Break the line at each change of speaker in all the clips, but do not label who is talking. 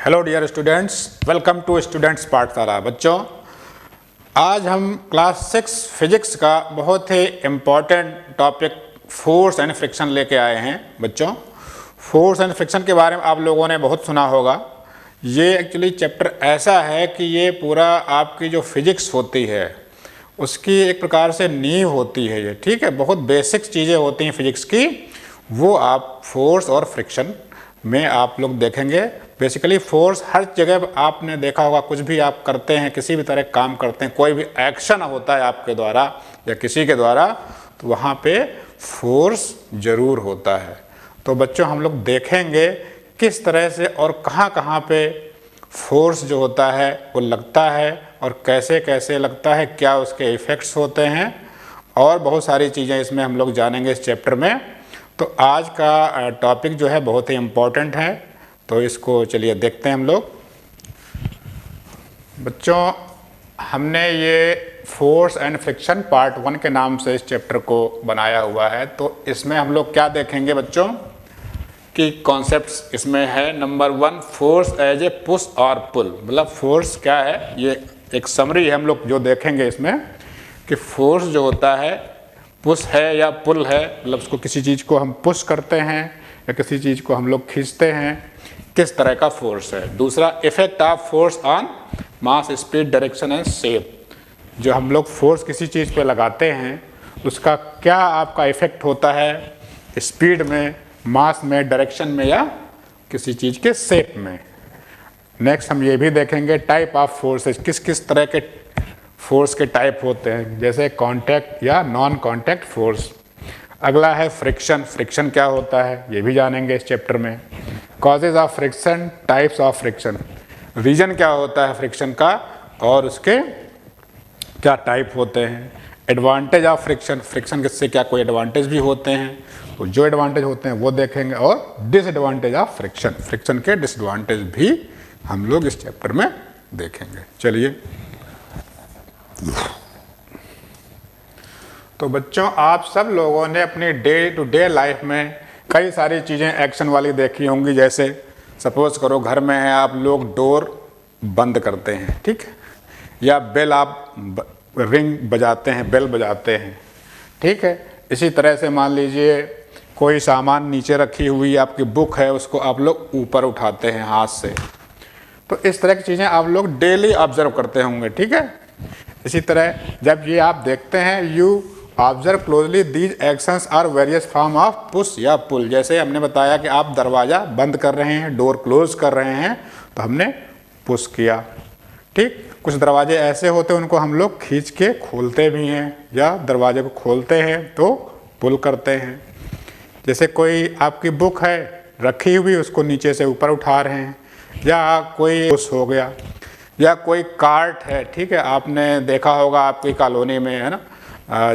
Hello dear students, welcome to students Pathshala. बच्चों, आज हम क्लास 6 फिजिक्स का बहुत ही important topic force and friction लेके आए हैं। बच्चों, फोर्स एंड फ्रिक्शन के बारे में आप लोगों ने बहुत सुना होगा। ये एक्चुअली चैप्टर ऐसा है कि ये पूरा आपकी जो फिजिक्स होती है उसकी एक प्रकार से नींव होती है ये, ठीक है। बहुत बेसिक चीज़ें होती हैं फिजिक्स की, वो आप फोर्स और फ्रिक्शन में आप लोग देखेंगे। बेसिकली फोर्स हर जगह आपने देखा होगा, कुछ भी आप करते हैं, किसी भी तरह काम करते हैं, कोई भी एक्शन होता है आपके द्वारा या किसी के द्वारा, तो वहाँ पे फोर्स ज़रूर होता है। तो बच्चों, हम लोग देखेंगे किस तरह से और कहाँ कहाँ पे फोर्स जो होता है वो लगता है और कैसे कैसे लगता है, क्या उसके इफ़ेक्ट्स होते हैं, और बहुत सारी चीज़ें इसमें हम लोग जानेंगे इस चैप्टर में। तो आज का टॉपिक जो है बहुत ही इम्पोर्टेंट है, तो इसको चलिए देखते हैं हम लोग। बच्चों, हमने ये फोर्स एंड फ्रिक्शन पार्ट 1 के नाम से इस चैप्टर को बनाया हुआ है। तो इसमें हम लोग क्या देखेंगे बच्चों कि कॉन्सेप्ट्स इसमें है। Number 1, force as a push और पुल। मतलब फोर्स क्या है, ये एक समरी है हम लोग जो देखेंगे इसमें कि फोर्स जो होता है पुश है या पुल है। मतलब उसको, किसी चीज़ को हम पुश करते हैं या किसी चीज़ को हम लोग खींचते हैं, किस तरह का फोर्स है। दूसरा, effect of force on mass, speed, direction and shape. जो हम लोग फोर्स किसी चीज़ पे लगाते हैं उसका क्या आपका इफेक्ट होता है स्पीड में, मास में, डायरेक्शन में या किसी चीज़ के शेप में। नेक्स्ट हम ये भी देखेंगे टाइप ऑफ फोर्सेस, किस किस तरह के फोर्स के टाइप होते हैं, जैसे कांटेक्ट या नॉन कांटेक्ट फोर्स। अगला है फ्रिक्शन, फ्रिक्शन क्या होता है ये भी जानेंगे इस चैप्टर में। Causes of friction, types of friction, reason क्या होता है फ्रिक्शन का और उसके क्या टाइप होते हैं। एडवांटेज ऑफ फ्रिक्शन, फ्रिक्शन से क्या कोई एडवांटेज भी होते हैं, तो जो एडवांटेज होते हैं वो देखेंगे। और डिसएडवांटेज ऑफ फ्रिक्शन, फ्रिक्शन के डिसएडवांटेज भी हम लोग इस चैप्टर में देखेंगे। चलिए, तो बच्चों, आप सब लोगों ने अपनी डे टू डे लाइफ में कई सारी चीज़ें एक्शन वाली देखी होंगी। जैसे सपोज करो घर में है, आप लोग डोर बंद करते हैं, ठीक है, या बेल आप रिंग बजाते हैं, बेल बजाते हैं, ठीक है। इसी तरह से मान लीजिए कोई सामान नीचे रखी हुई आपकी बुक है, उसको आप लोग ऊपर उठाते हैं हाथ से। तो इस तरह की चीज़ें आप लोग डेली ऑब्जर्व करते होंगे, ठीक है। इसी तरह जब ये आप देखते हैं, you observe closely these actions are various form of push या पुल। जैसे हमने बताया कि आप दरवाज़ा बंद कर रहे हैं, डोर क्लोज कर रहे हैं, तो हमने पुश किया, ठीक। कुछ दरवाजे ऐसे होते हैं उनको हम लोग खींच के खोलते भी हैं, या दरवाजे को खोलते हैं तो पुल करते हैं। जैसे कोई आपकी बुक है रखी हुई, उसको नीचे से ऊपर उठा रहे हैं, या कोई पुश हो गया। या कोई कार्ट है, ठीक है, आपने देखा होगा आपकी कॉलोनी में, है ना,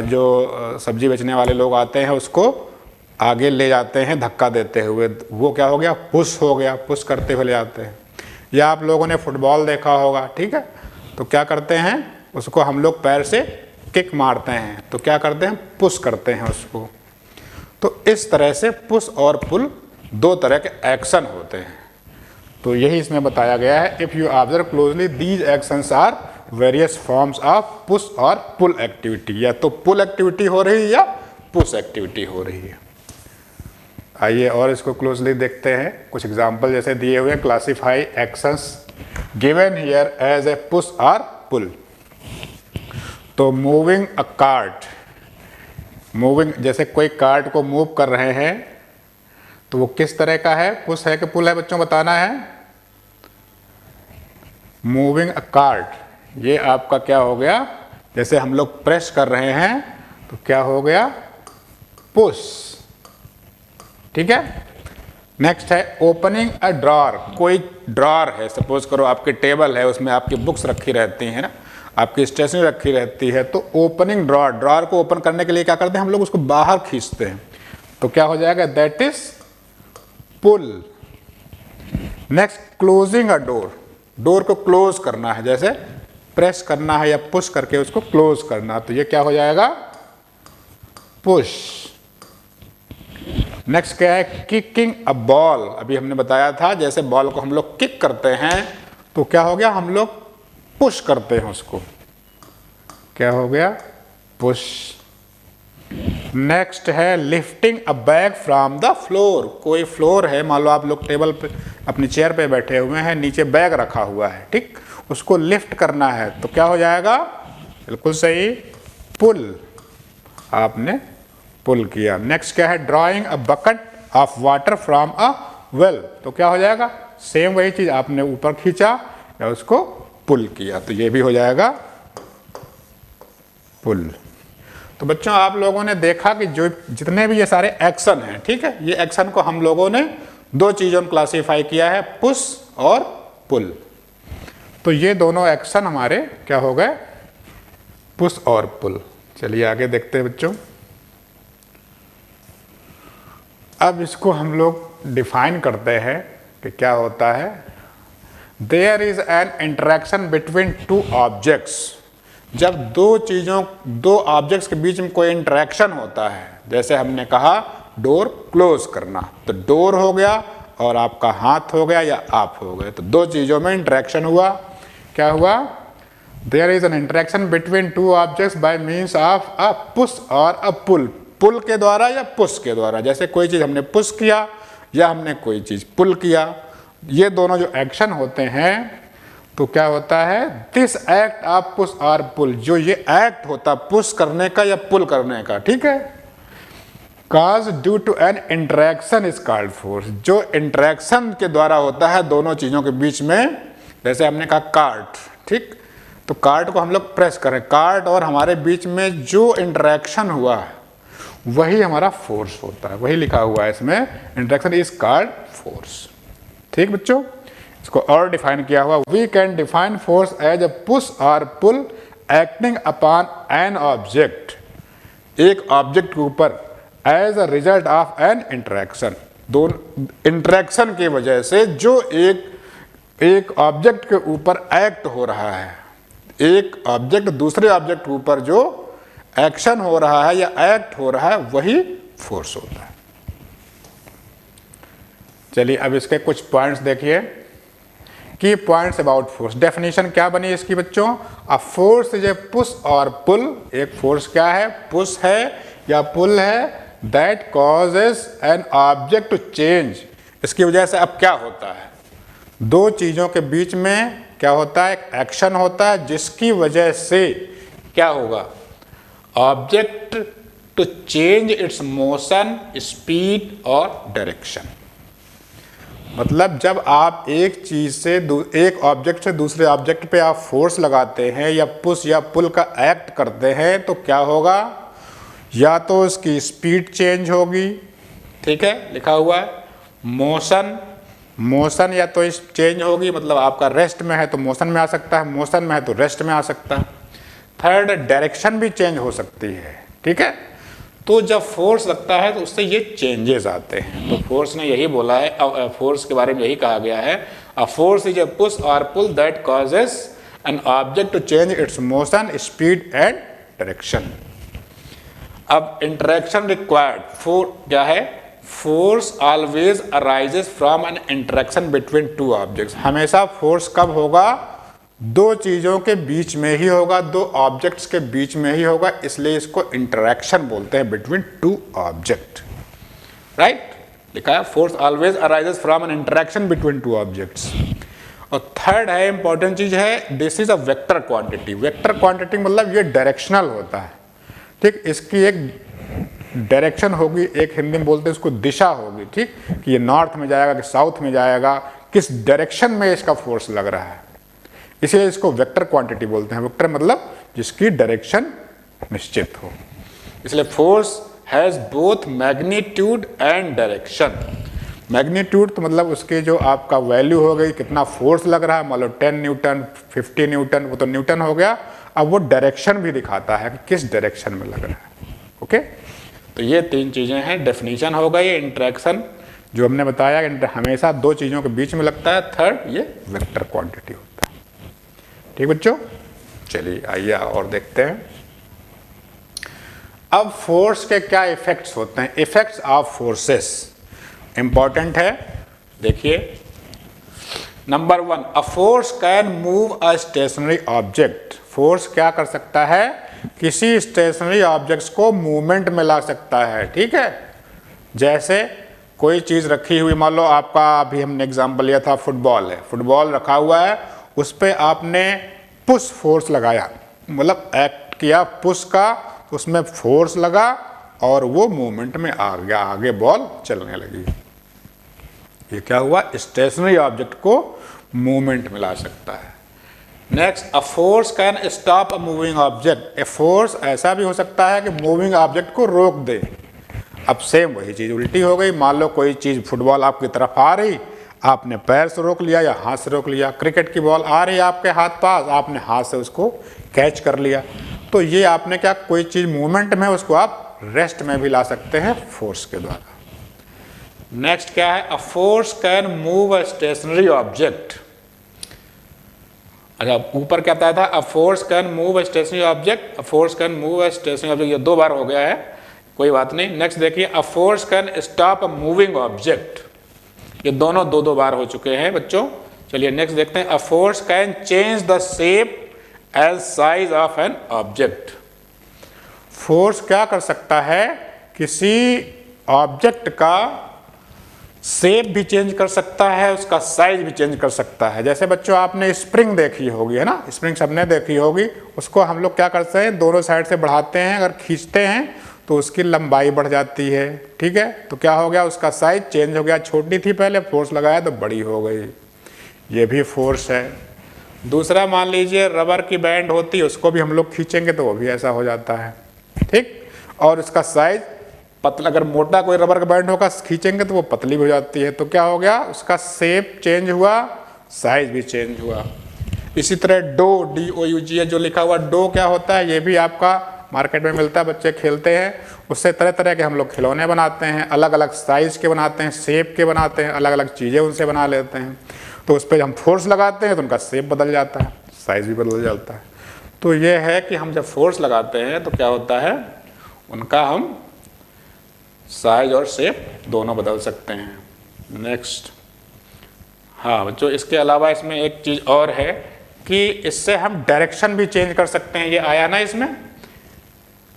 जो सब्जी बेचने वाले लोग आते हैं उसको आगे ले जाते हैं धक्का देते हुए, वो क्या हो गया, पुश हो गया, पुश करते हुए ले जाते हैं। या आप लोगों ने फुटबॉल देखा होगा, ठीक है, तो क्या करते हैं, उसको हम लोग पैर से किक मारते हैं, तो क्या करते हैं, पुश करते हैं उसको। तो इस तरह से पुश और पुल दो तरह के एक्शन होते हैं। तो यही इसमें बताया गया है। If you observe closely these actions are various forms of push और पुल एक्टिविटी। या तो पुल एक्टिविटी हो रही है या पुश एक्टिविटी हो रही है। आइए और इसको क्लोजली देखते हैं। कुछ एग्जाम्पल जैसे दिए हुए, classify actions given here as a push और पुल। तो मूविंग अ कार्ट, मूविंग, जैसे कोई कार्ट को मूव कर रहे हैं तो वो किस तरह का है, पुश है कि पुल है बच्चों, बताना है। मूविंग अ कार्ट, ये आपका क्या हो गया, जैसे हम लोग प्रेस कर रहे हैं तो क्या हो गया, पुश, ठीक है। नेक्स्ट है ओपनिंग अ ड्रॉर, कोई ड्रॉर है, सपोज करो आपकी टेबल है, उसमें आपकी बुक्स रखी रहती हैं ना, आपकी स्टेशनरी रखी रहती है, तो ओपनिंग ड्रॉर, ड्रॉर को ओपन करने के लिए क्या करते हैं हम लोग, उसको बाहर खींचते हैं, तो क्या हो जाएगा, that is pull. Next, closing a door, door को क्लोज करना है, जैसे प्रेस करना है या पुश करके उसको क्लोज करना, तो ये क्या हो जाएगा, पुश। नेक्स्ट क्या है, किकिंग अ बॉल। अभी हमने बताया था जैसे बॉल को हम लोग किक करते हैं तो क्या हो गया, हम लोग पुश करते हैं उसको, क्या हो गया, पुश। नेक्स्ट है lifting a bag from the floor. कोई फ्लोर है, मान लो आप लोग टेबल पे अपनी चेयर पे बैठे हुए हैं, नीचे बैग रखा हुआ है, ठीक, उसको लिफ्ट करना है तो क्या हो जाएगा, बिल्कुल सही, पुल, आपने पुल किया। नेक्स्ट क्या है, drawing a bucket of water from a well, तो क्या हो जाएगा, सेम वही चीज, आपने ऊपर खींचा या उसको पुल किया, तो ये भी हो जाएगा पुल। तो बच्चों आप लोगों ने देखा कि जो जितने भी ये सारे एक्शन हैं, ठीक है, ये एक्शन को हम लोगों ने दो चीजों में क्लासीफाई किया है, पुश और पुल। तो ये दोनों एक्शन हमारे क्या हो गए, पुश और पुल। चलिए आगे देखते हैं बच्चों। अब इसको हम लोग डिफाइन करते हैं कि क्या होता है। There is an interaction between two objects. जब दो ऑब्जेक्ट्स के बीच में कोई इंटरेक्शन होता है, जैसे हमने कहा डोर क्लोज करना, तो डोर हो गया और आपका हाथ हो गया या आप हो गए, तो दो चीजों में इंटरेक्शन हुआ। क्या हुआ, there is an interaction between two objects by means of a push और अ पुल। पुल के द्वारा या पुश के द्वारा, जैसे कोई चीज हमने पुश किया या हमने कोई चीज पुल किया, ये दोनों जो एक्शन होते हैं तो क्या होता है, दिस एक्ट ऑफ पुश और पुल, जो ये एक्ट होता है पुश करने का या पुल करने का, ठीक है, cause due to an interaction is called force. जो इंटरेक्शन के द्वारा होता है दोनों चीजों के बीच में, जैसे हमने कहा कार्ट, ठीक, तो कार्ट को हम लोग प्रेस करें, कार्ट और हमारे बीच में जो इंटरेक्शन हुआ है वही हमारा फोर्स होता है, वही लिखा हुआ है इसमें, इंटरेक्शन इज कॉल्ड फोर्स। ठीक बच्चों, इसको और डिफाइन किया हुआ, we can define force as a push और pull acting upon an object, एक ऑब्जेक्ट के ऊपर as a result of an interaction. दोनों इंटरेक्शन की वजह से जो एक ऑब्जेक्ट के ऊपर एक्ट हो रहा है, एक ऑब्जेक्ट दूसरे ऑब्जेक्ट के ऊपर जो एक्शन हो रहा है या एक्ट हो रहा है वही फोर्स होता है। चलिए अब इसके कुछ पॉइंट्स देखिए, की पॉइंट्स अबाउट फोर्स। डेफिनेशन क्या बनी इसकी बच्चों, अ फोर्स इज ए पुश और पुल। एक फोर्स क्या है, पुश है या पुल है, that causes an object to change. इसकी वजह से अब क्या होता है, दो चीजों के बीच में क्या होता है, एक एक्शन होता है जिसकी वजह से क्या होगा, object to change its motion, speed और डायरेक्शन। मतलब जब आप एक चीज से एक ऑब्जेक्ट से दूसरे ऑब्जेक्ट पे आप फोर्स लगाते हैं या पुश या पुल का एक्ट करते हैं तो क्या होगा, या तो उसकी स्पीड चेंज होगी, ठीक है, लिखा हुआ है, मोशन या तो चेंज होगी, मतलब आपका रेस्ट में है तो मोशन में आ सकता है, मोशन में है तो रेस्ट में आ सकता है। थर्ड, डायरेक्शन भी चेंज हो सकती है, ठीक है। तो जब फोर्स लगता है तो उससे ये चेंजेस आते हैं। तो फोर्स ने यही बोला है, फोर्स के बारे में यही कहा गया है, a force is a push और pull that causes an object to change its motion, speed and direction. अब इंटरेक्शन रिक्वायर्ड फोर क्या है, force always arises from an interaction between two objects. हमेशा फोर्स कब होगा, दो चीजों के बीच में ही होगा, दो ऑब्जेक्ट्स के बीच में ही होगा, इसलिए इसको इंटरेक्शन बोलते हैं बिटवीन टू ऑब्जेक्ट, राइट, लिखा है force always arises from an interaction between two objects. और थर्ड है इंपॉर्टेंट चीज है, this is a vector quantity. Vector quantity मतलब ये डायरेक्शनल होता है, ठीक, इसकी एक डायरेक्शन होगी, एक हिंदी में बोलते हैं इसको दिशा होगी, ठीक, कि ये नॉर्थ में जाएगा कि साउथ में जाएगा, किस डायरेक्शन में इसका फोर्स लग रहा है, इसलिए इसको वेक्टर क्वांटिटी बोलते हैं। वेक्टर मतलब जिसकी डायरेक्शन निश्चित हो, इसलिए force has both magnitude and direction. Magnitude तो मतलब उसके जो आपका वैल्यू हो गई, कितना फोर्स लग रहा है, मान लो 10 न्यूटन 50 न्यूटन, वो तो न्यूटन हो गया। अब वो डायरेक्शन भी दिखाता है कि किस डायरेक्शन में लग रहा है, ओके। तो ये तीन चीजें हैं, डेफिनेशन हो गई, इंटरेक्शन जो हमने बताया हमेशा दो चीजों के बीच में लगता है, थर्ड ये वेक्टर क्वांटिटी होता है। ठीक बच्चों, चलिए आइए और देखते हैं। अब फोर्स के क्या इफेक्ट्स होते हैं, इफेक्ट्स ऑफ फोर्सेस इंपॉर्टेंट है। देखिए, number 1, a force can move a stationary object. Force क्या कर सकता है, किसी स्टेशनरी ऑब्जेक्ट्स को मूवमेंट में ला सकता है। ठीक है, जैसे कोई चीज़ रखी हुई, मान लो आपका अभी हमने एग्जांपल लिया था फुटबॉल है, फुटबॉल रखा हुआ है, उस पर आपने पुश फोर्स लगाया, मतलब एक्ट किया पुश का, उसमें फोर्स लगा और वो मूवमेंट में आ गया, आगे बॉल चलने लगी। ये क्या हुआ, स्टेशनरी ऑब्जेक्ट को मूवमेंट में ला सकता है। Next, a force can stop a moving object. A force ऐसा भी हो सकता है कि मूविंग ऑब्जेक्ट को रोक दे। अब सेम वही चीज़ उल्टी हो गई, मान लो कोई चीज़ फुटबॉल आपकी तरफ आ रही, आपने पैर से रोक लिया या हाथ से रोक लिया। क्रिकेट की बॉल आ रही है आपके हाथ पास, आपने हाथ से उसको कैच कर लिया, तो ये आपने क्या, कोई चीज़ मूवमेंट में, उसको आप रेस्ट में भी ला सकते हैं फोर्स के द्वारा। नेक्स्ट क्या है, a force can move a stationary object. अच्छा, ऊपर क्या बताया था, a force can move a stationary object, a force can move a stationary object, ये 2 बार हो गया है, कोई बात नहीं। नेक्स्ट देखिए, अ force can stop a moving object, ये दोनों 2 बार हो चुके हैं बच्चों। चलिए नेक्स्ट देखते हैं, a force can change the shape as size of an object. Force क्या कर सकता है, किसी ऑब्जेक्ट का शेप भी चेंज कर सकता है, उसका साइज भी चेंज कर सकता है। जैसे बच्चों आपने स्प्रिंग देखी होगी, है ना, स्प्रिंग सबने देखी होगी, उसको हम लोग क्या करते हैं, दोनों साइड से बढ़ाते हैं, अगर खींचते हैं तो उसकी लंबाई बढ़ जाती है। ठीक है, तो क्या हो गया, उसका साइज चेंज हो गया, छोटी थी पहले, फोर्स लगाया तो बड़ी हो गई, ये भी फोर्स है। दूसरा मान लीजिए रबर की बैंड होती है, उसको भी हम लोग खींचेंगे तो वो भी ऐसा हो जाता है। ठीक, और उसका साइज पतला, अगर मोटा कोई रबर का बैंड होगा खींचेंगे तो वो पतली हो जाती है, तो क्या हो गया, उसका शेप चेंज हुआ, साइज भी चेंज हुआ। इसी तरह डो, DOUG जो लिखा हुआ, डो क्या होता है, ये भी आपका मार्केट में मिलता है, बच्चे खेलते हैं, उससे तरह तरह के हम लोग खिलौने बनाते हैं, अलग अलग साइज के बनाते हैं, शेप के बनाते हैं, अलग अलग चीज़ें उनसे बना लेते हैं। तो उस पर हम फोर्स लगाते हैं तो उनका शेप बदल जाता है, साइज भी बदल जाता है। तो ये है कि हम जब फोर्स लगाते हैं तो क्या होता है, उनका हम साइज और शेप दोनों बदल सकते हैं। नेक्स्ट, हाँ बच्चों, इसके अलावा इसमें एक चीज़ और है कि इससे हम डायरेक्शन भी चेंज कर सकते हैं। ये आया ना इसमें,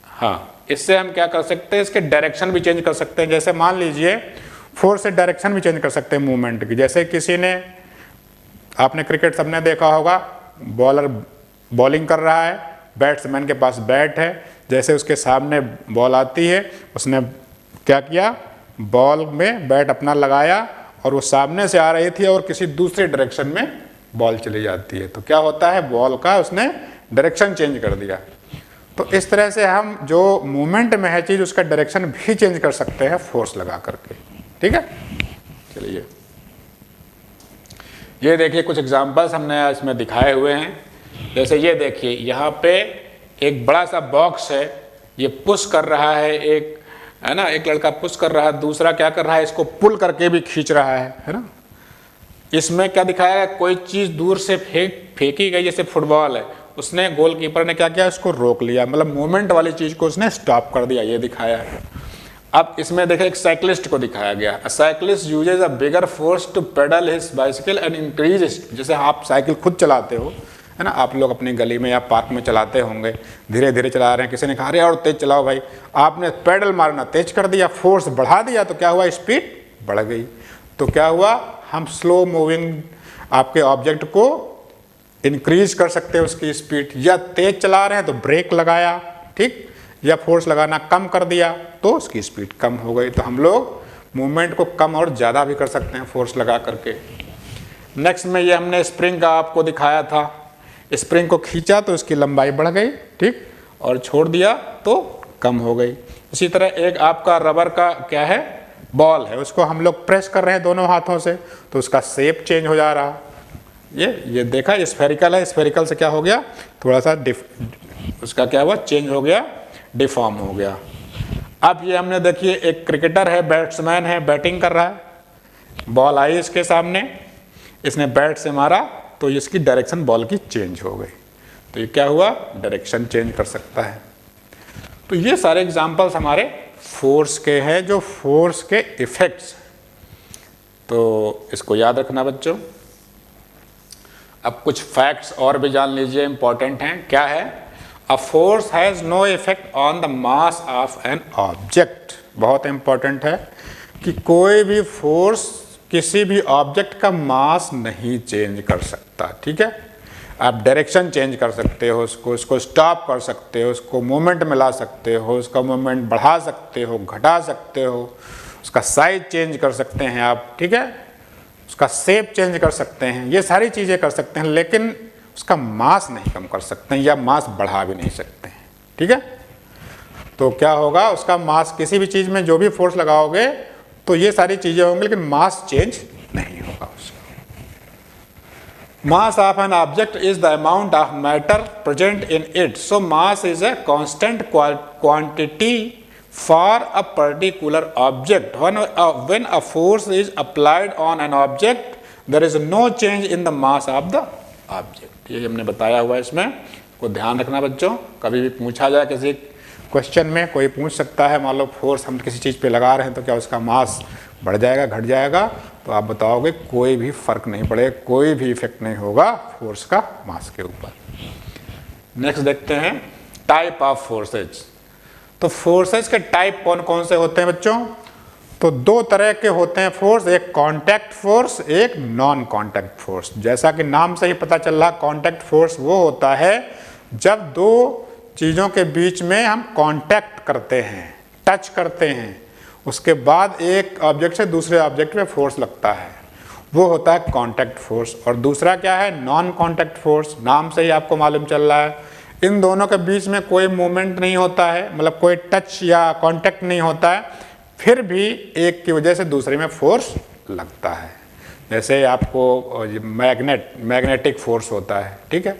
हाँ, इससे हम क्या कर सकते हैं, इसके डायरेक्शन भी चेंज कर सकते हैं। जैसे मान लीजिए फोर्स से डायरेक्शन भी चेंज कर सकते हैं मूवमेंट की। जैसे किसी ने, आपने क्रिकेट सबने देखा होगा, बॉलर बॉलिंग कर रहा है, बैट्समैन के पास बैट है, जैसे उसके सामने बॉल आती है, उसने क्या किया, बॉल में बैट अपना लगाया और वो सामने से आ रही थी और किसी दूसरे डायरेक्शन में बॉल चली जाती है, तो क्या होता है, बॉल का उसने डायरेक्शन चेंज कर दिया। तो इस तरह से हम जो मूवमेंट में है चीज़, उसका डायरेक्शन भी चेंज कर सकते हैं फोर्स लगा करके। ठीक है, चलिए ये देखिए कुछ एग्जांपल्स हमने इसमें दिखाए हुए हैं। जैसे ये देखिए, यहाँ पे एक बड़ा सा बॉक्स है, ये पुश कर रहा है, एक है ना, एक लड़का पुश कर रहा है, दूसरा क्या कर रहा है, इसको पुल करके भी खींच रहा है ना। इसमें क्या दिखाया है, कोई चीज़ दूर से फेंकी गई, जैसे फुटबॉल है, उसने गोलकीपर ने क्या किया, इसको रोक लिया, मतलब मूवमेंट वाली चीज़ को उसने स्टॉप कर दिया, ये दिखाया है। अब इसमें देखें, एक साइकिलिस्ट को दिखाया गया, a cyclist uses a bigger force to pedal his bicycle and increase. जैसे आप साइकिल खुद चलाते हो, है ना, आप लोग अपनी गली में या पार्क में चलाते होंगे, धीरे धीरे चला रहे हैं, किसी ने कहा अरे और तेज चलाओ भाई, आपने पेडल मारना तेज कर दिया, फोर्स बढ़ा दिया, तो क्या हुआ, स्पीड बढ़ गई। तो क्या हुआ, हम स्लो मूविंग आपके ऑब्जेक्ट को इंक्रीज कर सकते हैं उसकी स्पीड, या तेज चला रहे हैं तो ब्रेक लगाया, ठीक, या फोर्स लगाना कम कर दिया तो उसकी स्पीड कम हो गई। तो हम लोग मूवमेंट को कम और ज़्यादा भी कर सकते हैं फोर्स लगा करके। नेक्स्ट में ये हमने स्प्रिंग का आपको दिखाया था, स्प्रिंग को खींचा तो उसकी लंबाई बढ़ गई, ठीक, और छोड़ दिया तो कम हो गई। इसी तरह एक आपका रबर का क्या है, बॉल है, उसको हम लोग प्रेस कर रहे हैं दोनों हाथों से तो उसका शेप चेंज हो जा रहा। ये देखा, स्फेरिकल है, स्फेरिकल से क्या हो गया, थोड़ा सा उसका क्या हुआ, चेंज हो गया, डिफॉर्म हो गया। अब ये हमने देखिए, एक क्रिकेटर है, बैट्समैन है, बैटिंग कर रहा है, बॉल आई इसके सामने, इसने बैट से मारा तो इसकी डायरेक्शन बॉल की चेंज हो गई, तो ये क्या हुआ, डायरेक्शन चेंज कर सकता है। तो ये सारे एग्जाम्पल्स हमारे फोर्स के हैं, जो फोर्स के इफेक्ट्स। तो इसको याद रखना बच्चों। अब कुछ फैक्ट्स और भी जान लीजिए, इंपॉर्टेंट हैं। क्या है? A force has no effect on the mass of an object. बहुत इंपॉर्टेंट है कि कोई भी फोर्स किसी भी ऑब्जेक्ट का मास नहीं चेंज कर सकता। ठीक है, आप डायरेक्शन चेंज कर सकते हो, उसको स्टॉप कर सकते हो, उसको मोमेंट मिला सकते हो, उसका मोमेंट बढ़ा सकते हो, घटा सकते हो, उसका साइज चेंज कर सकते हैं आप। ठीक है, उसका शेप चेंज कर सकते हैं, ये सारी चीज़ें कर सकते हैं, लेकिन उसका मास नहीं कम कर सकते हैं या मास बढ़ा भी नहीं सकते हैं। ठीक है, तो क्या होगा, उसका मास, किसी भी चीज़ में जो भी फोर्स लगाओगे तो ये सारी चीज़ें होंगी, लेकिन मास चेंज नहीं होगा उसका। मास of an object is the amount of matter present in it. So mass is a constant quantity for a particular object. When a force is applied on an object, there is no change in the mass of the object. ये हमने बताया हुआ है, इसमें को ध्यान रखना बच्चों। कभी भी पूछा जाए किसी क्वेश्चन में, कोई पूछ सकता है, मान लो फोर्स हम किसी चीज़ पे लगा रहे हैं तो क्या उसका मास बढ़ जाएगा, घट जाएगा? तो आप बताओगे कोई भी फर्क नहीं पड़ेगा, कोई भी इफेक्ट नहीं होगा फोर्स का मास के ऊपर। नेक्स्ट देखते हैं टाइप ऑफ फोर्सेज। तो फोर्सेस के टाइप कौन कौन से होते हैं बच्चों? तो दो तरह के होते हैं फोर्स, एक कांटेक्ट फोर्स, एक नॉन कांटेक्ट फोर्स। जैसा कि नाम से ही पता चल रहा, कांटेक्ट फोर्स वो होता है जब दो चीज़ों के बीच में हम कांटेक्ट करते हैं, टच करते हैं, उसके बाद एक ऑब्जेक्ट से दूसरे ऑब्जेक्ट में फोर्स लगता है, वो होता है कांटेक्ट फोर्स। और दूसरा क्या है? Non contact force. नाम से ही आपको मालूम चल रहा है, इन दोनों के बीच में कोई मूवमेंट नहीं होता है, मतलब कोई टच या कांटेक्ट नहीं होता है, फिर भी एक की वजह से दूसरे में फोर्स लगता है। जैसे आपको मैग्नेटिक फोर्स होता है, ठीक है,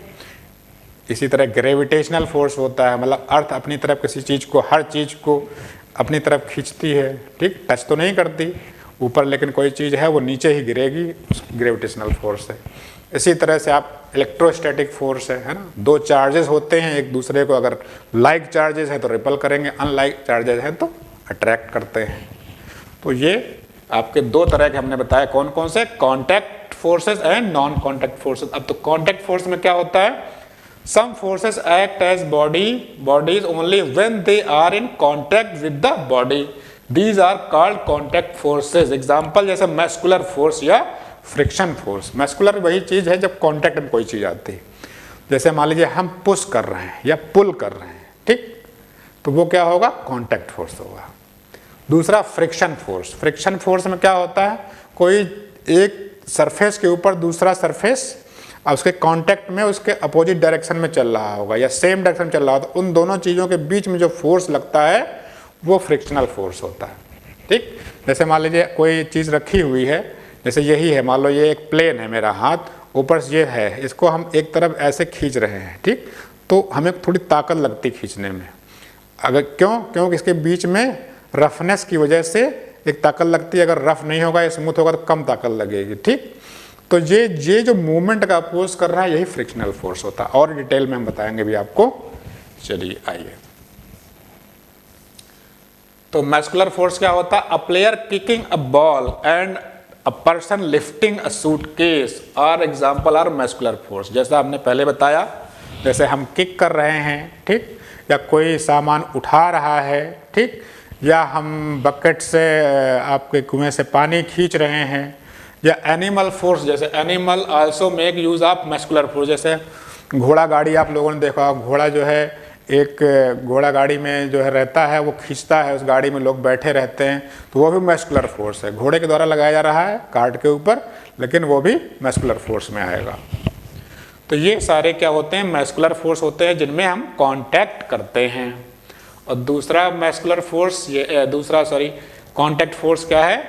इसी तरह ग्रेविटेशनल फोर्स होता है, मतलब अर्थ अपनी तरफ किसी चीज़ को, हर चीज़ को अपनी तरफ खींचती है। ठीक, टच तो नहीं करती ऊपर, लेकिन कोई चीज़ है वो नीचे ही गिरेगी, ग्रेविटेशनल फोर्स है। इसी तरह से आप इलेक्ट्रोस्टैटिक फोर्स है ना, दो चार्जेस होते हैं एक दूसरे को, अगर लाइक चार्जेस है तो रिपल करेंगे, अनलाइक चार्जेस हैं तो अट्रैक्ट करते हैं। तो ये आपके दो तरह के हमने बताया, कौन कौन से? Contact forces and non contact forces. अब तो कॉन्टैक्ट फोर्स में क्या होता है? Some forces act as bodies only when they are in contact with the body, these are called contact forces. Example जैसे मस्कुलर फोर्स या फ्रिक्शन फोर्स। मस्कुलर वही चीज़ है जब कांटेक्ट में कोई चीज़ आती है, जैसे मान लीजिए हम पुश कर रहे हैं या पुल कर रहे हैं, ठीक, तो वो क्या होगा? कांटेक्ट फोर्स होगा। दूसरा फ्रिक्शन फोर्स। फ्रिक्शन फोर्स में क्या होता है? कोई एक सरफेस के ऊपर दूसरा सरफेस और उसके कांटेक्ट में उसके अपोजिट डायरेक्शन में चल रहा होगा या सेम डायरेक्शन चल रहा होगा, तो उन दोनों चीज़ों के बीच में जो फोर्स लगता है वो फ्रिक्शनल फोर्स होता है। ठीक, जैसे मान लीजिए कोई चीज़ रखी हुई है, जैसे यही है, मान लो ये एक प्लेन है, मेरा हाथ ऊपर से ये है, इसको हम एक तरफ ऐसे खींच रहे हैं, ठीक, तो हमें थोड़ी ताकत लगती खींचने में। अगर क्योंकि इसके बीच में रफनेस की वजह से एक ताकत लगती है, अगर रफ नहीं होगा, स्मूथ होगा तो कम ताकत लगेगी। ठीक, तो ये जो मूवमेंट का अपोज कर रहा है यही फ्रिक्शनल फोर्स होता है, और डिटेल में हम बताएंगे भी आपको। चलिए आइए, तो मस्कुलर फोर्स क्या होता है? A player kicking a ball and a person lifting a suitcase are example are muscular force. जैसा हमने पहले बताया, जैसे हम किक कर रहे हैं, ठीक, या कोई सामान उठा रहा है, ठीक, या हम बकेट से आपके कुएं से पानी खींच रहे हैं, या एनिमल फोर्स, जैसे animal also make use of muscular force. जैसे घोड़ा गाड़ी आप लोगों ने देखा, घोड़ा जो है, एक घोड़ा गाड़ी में जो है रहता है, वो खींचता है, उस गाड़ी में लोग बैठे रहते हैं, तो वो भी मस्कुलर फोर्स है, घोड़े के द्वारा लगाया जा रहा है कार्ट के ऊपर, लेकिन वो भी मस्कुलर फोर्स में आएगा। तो ये सारे क्या होते हैं? मस्कुलर फोर्स होते हैं जिनमें हम कांटेक्ट करते हैं। और दूसरा मस्कुलर फोर्स, ये दूसरा कांटेक्ट फोर्स क्या है?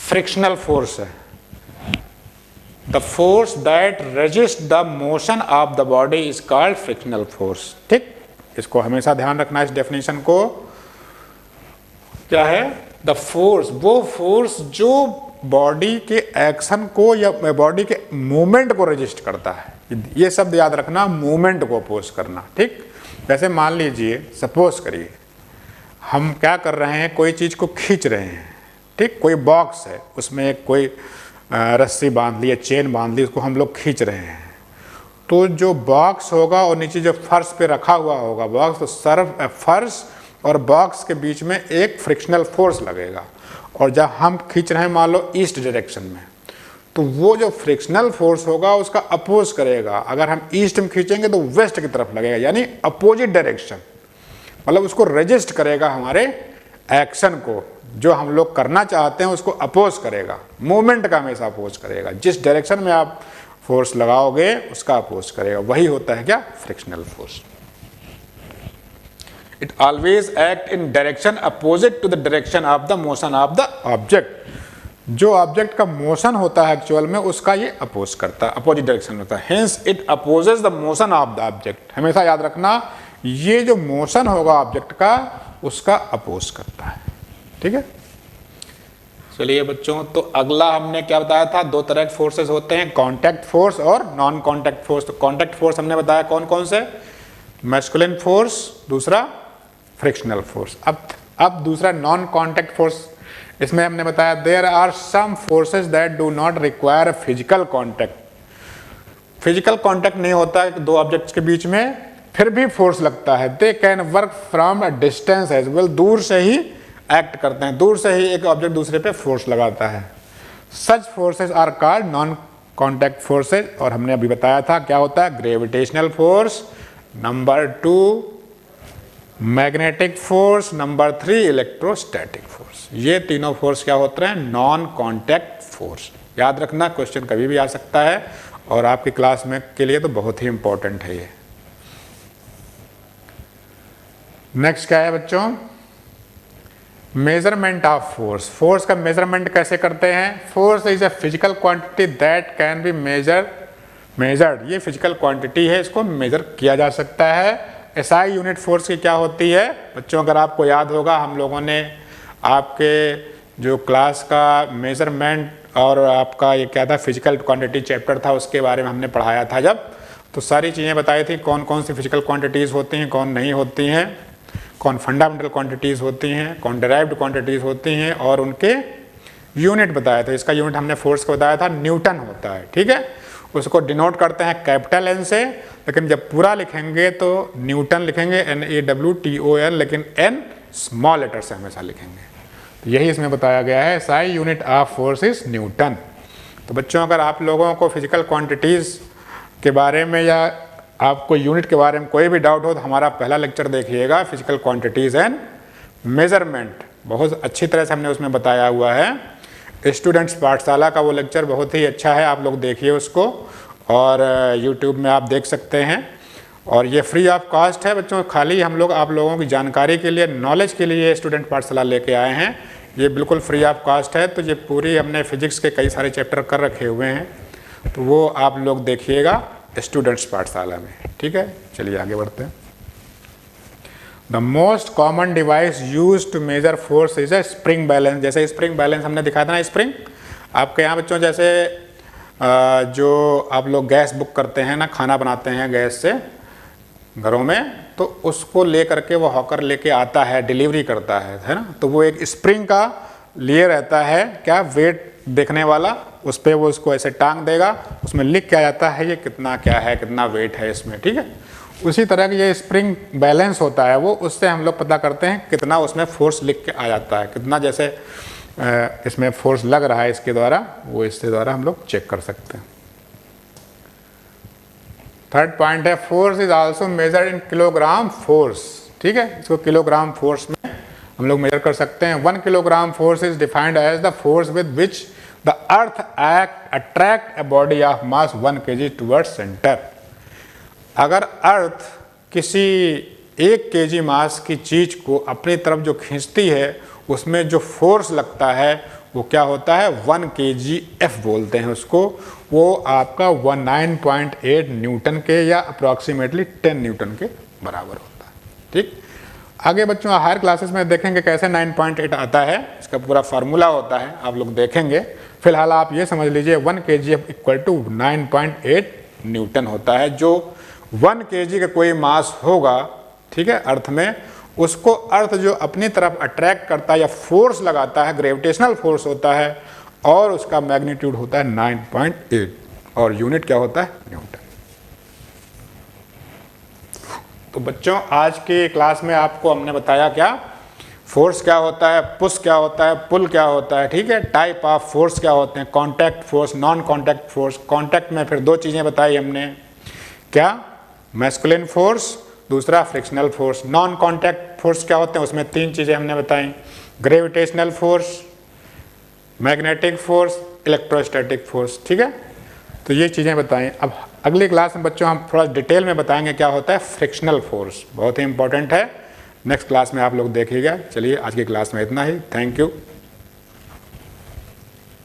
फ्रिक्शनल फोर्स है। The force that resist the motion of the body is called frictional force. ठीक, इसको हमेशा ध्यान रखना, इस डेफिनेशन को। क्या है? द फोर्स, वो फोर्स जो बॉडी के एक्शन को या बॉडी के मूवमेंट को रेजिस्ट करता है। ये शब्द याद रखना, मूवमेंट को अपोज करना। ठीक, जैसे मान लीजिए, सपोज करिए हम क्या कर रहे हैं, कोई चीज़ को खींच रहे हैं, ठीक, कोई बॉक्स है, उसमें एक कोई रस्सी बांध ली है, चेन बांध ली, उसको हम लोग खींच रहे हैं, तो जो बॉक्स होगा और नीचे जो फर्श पे रखा हुआ होगा बॉक्स, तो फर्श और बॉक्स के बीच में एक फ्रिक्शनल फोर्स लगेगा, और जब हम खींच रहे हैं मान लो ईस्ट डायरेक्शन में, तो वो जो फ्रिक्शनल फोर्स होगा उसका अपोज करेगा। अगर हम ईस्ट में खींचेंगे तो वेस्ट की तरफ लगेगा, यानी अपोजिट डायरेक्शन, मतलब उसको रेजिस्ट करेगा, हमारे एक्शन को जो हम लोग करना चाहते हैं उसको अपोज करेगा, मूवमेंट का हमेशा अपोज करेगा, जिस डायरेक्शन में आप फोर्स लगाओगे उसका अपोज करेगा, वही होता है क्या, frictional force. It always act in direction opposite to the direction of the motion of the object. जो ऑब्जेक्ट का मोशन होता है एक्चुअल में उसका ये अपोज करता है, अपोजिट डायरेक्शन में होता है, hence it opposes the motion of the object. हमेशा याद रखना, ये जो मोशन होगा ऑब्जेक्ट का उसका अपोज करता है, ठीक है। चलिए बच्चों, तो अगला हमने क्या बताया था, दो तरह के फोर्सेस होते हैं, कांटेक्ट फोर्स और नॉन कांटेक्ट फोर्स। तो कांटेक्ट फोर्स हमने बताया कौन कौन से, मैस्कुलिन फोर्स, दूसरा फ्रिक्शनल फोर्स। अब दूसरा नॉन कांटेक्ट फोर्स, इसमें हमने बताया there are some forces that do not require physical contact. Physical contact नहीं होता है दो ऑब्जेक्ट्स के बीच में, फिर भी फोर्स लगता है। They can work from a distance as well, दूर से ही एक्ट करते हैं, दूर से ही एक ऑब्जेक्ट दूसरे पे फोर्स लगाता है। Such forces are called non contact forces. और हमने अभी बताया था क्या होता है, gravitational force, number 2 magnetic force, number 3 electrostatic force. ये तीनों फोर्स क्या होते हैं, नॉन कांटेक्ट फोर्स। याद रखना, क्वेश्चन कभी भी आ सकता है और आपकी क्लास में के लिए तो बहुत ही इंपॉर्टेंट है ये। नेक्स्ट क्या है बच्चों, मेजरमेंट ऑफ फोर्स। फोर्स का मेजरमेंट कैसे करते हैं, force is a physical quantity that can be measured. ये फिजिकल क्वांटिटी है, इसको मेजर किया जा सकता है। एसआई यूनिट फोर्स की क्या होती है बच्चों, अगर आपको याद होगा, हम लोगों ने आपके जो क्लास का मेजरमेंट और आपका ये क्या था, फिजिकल क्वांटिटी चैप्टर था, उसके बारे में हमने पढ़ाया था जब, तो सारी चीज़ें बताई थी, कौन कौन सी फिजिकल क्वांटिटीज़ होती हैं, कौन नहीं होती हैं, कौन फंडामेंटल क्वांटिटीज़ होती हैं, कौन डिराइव्ड क्वांटिटीज़ होती हैं, और उनके यूनिट बताया था। इसका यूनिट हमने फोर्स को बताया था न्यूटन होता है, ठीक है। उसको डिनोट करते हैं कैपिटल एन से, लेकिन जब पूरा लिखेंगे तो न्यूटन लिखेंगे, NAWTON, लेकिन एन स्मॉल लेटर से हमेशा लिखेंगे। तो यही इसमें बताया गया है, SI unit of force is Newton. तो बच्चों, अगर आप लोगों को फिजिकल क्वांटिटीज़ के बारे में या आपको यूनिट के बारे में कोई भी डाउट हो तो हमारा पहला लेक्चर देखिएगा, फिजिकल क्वांटिटीज़ एंड मेजरमेंट। बहुत अच्छी तरह से हमने उसमें बताया हुआ है। स्टूडेंट्स पाठशाला का वो लेक्चर बहुत ही अच्छा है, आप लोग देखिए उसको, और YouTube में आप देख सकते हैं। और ये फ्री ऑफ कॉस्ट है बच्चों, खाली हम लोग आप लोगों की जानकारी के लिए, नॉलेज के लिए स्टूडेंट पाठशाला लेके आए हैं। ये बिल्कुल फ्री ऑफ कॉस्ट है। तो ये पूरी हमने फिजिक्स के कई सारे चैप्टर कर रखे हुए हैं, तो वो आप लोग देखिएगा स्टूडेंट्स पाठशाला में, ठीक है। चलिए आगे बढ़ते हैं। The most common device use to measure force is a spring balance. जैसे स्प्रिंग बैलेंस हमने दिखाया था ना, स्प्रिंग आपके यहाँ बच्चों, जैसे जो आप लोग गैस बुक करते हैं ना, खाना बनाते हैं गैस से घरों में, तो उसको ले करके वो हॉकर लेके आता है, डिलीवरी करता है ना, तो वो एक स्प्रिंग का लिए रहता है, क्या, वेट देखने वाला, उस पर वो उसको ऐसे टांग देगा, उसमें लिख के आ जाता है ये कितना क्या है, कितना वेट है इसमें, ठीक है। उसी तरह की ये स्प्रिंग बैलेंस होता है, वो उससे हम लोग पता करते हैं कितना उसमें फोर्स लिख के आ जाता है, कितना जैसे इसमें फोर्स लग रहा है इसके द्वारा, वो इसके द्वारा हम लोग चेक कर सकते हैं। थर्ड पॉइंट है, force is also measured in kilogram force, ठीक है। इसको किलोग्राम फोर्स में हम लोग मेजर कर सकते हैं। 1 kilogram force is defined as the force with which the earth attract a body of mass 1 kg towards centre. अगर अर्थ किसी 1 kg मास की चीज को अपनी तरफ जो खींचती है, उसमें जो फोर्स लगता है वो क्या होता है, 1 kgF बोलते हैं उसको। वो आपका 19.8 न्यूटन के या अप्रॉक्सीमेटली 10 न्यूटन के बराबर होता है, ठीक। आगे बच्चों हायर क्लासेस में देखेंगे कैसे 9.8 आता है, इसका पूरा फार्मूला होता है, आप लोग देखेंगे। फिलहाल आप ये समझ लीजिए 1 kgF इक्वल टू 9.8 न्यूटन होता है। जो 1 kg का कोई मास होगा, ठीक है, अर्थ में, उसको अर्थ जो अपनी तरफ अट्रैक्ट करता है या फोर्स लगाता है, ग्रेविटेशनल फोर्स होता है, और उसका मैग्नीट्यूड होता है 9.8 और यूनिट क्या होता है? न्यूटन। तो बच्चों आज की क्लास में आपको हमने बताया क्या, फोर्स क्या होता है, पुश क्या होता है, पुल क्या होता है, ठीक है, टाइप ऑफ फोर्स क्या होते हैं, contact force, non contact force. Contact में फिर दो चीज़ें बताई हमने, क्या, मैस्कुलिन फोर्स, दूसरा frictional force. Non contact force क्या होते हैं, उसमें तीन चीज़ें हमने बताई, gravitational force, magnetic force, electrostatic force, ठीक है। तो ये चीज़ें बताएं। अब अगली क्लास में बच्चों हम थोड़ा डिटेल में बताएंगे क्या होता है फ्रिक्शनल फोर्स, बहुत ही इंपॉर्टेंट है। नेक्स्ट क्लास में आप लोग देखिएगा। चलिए आज की क्लास में इतना ही, थैंक यू।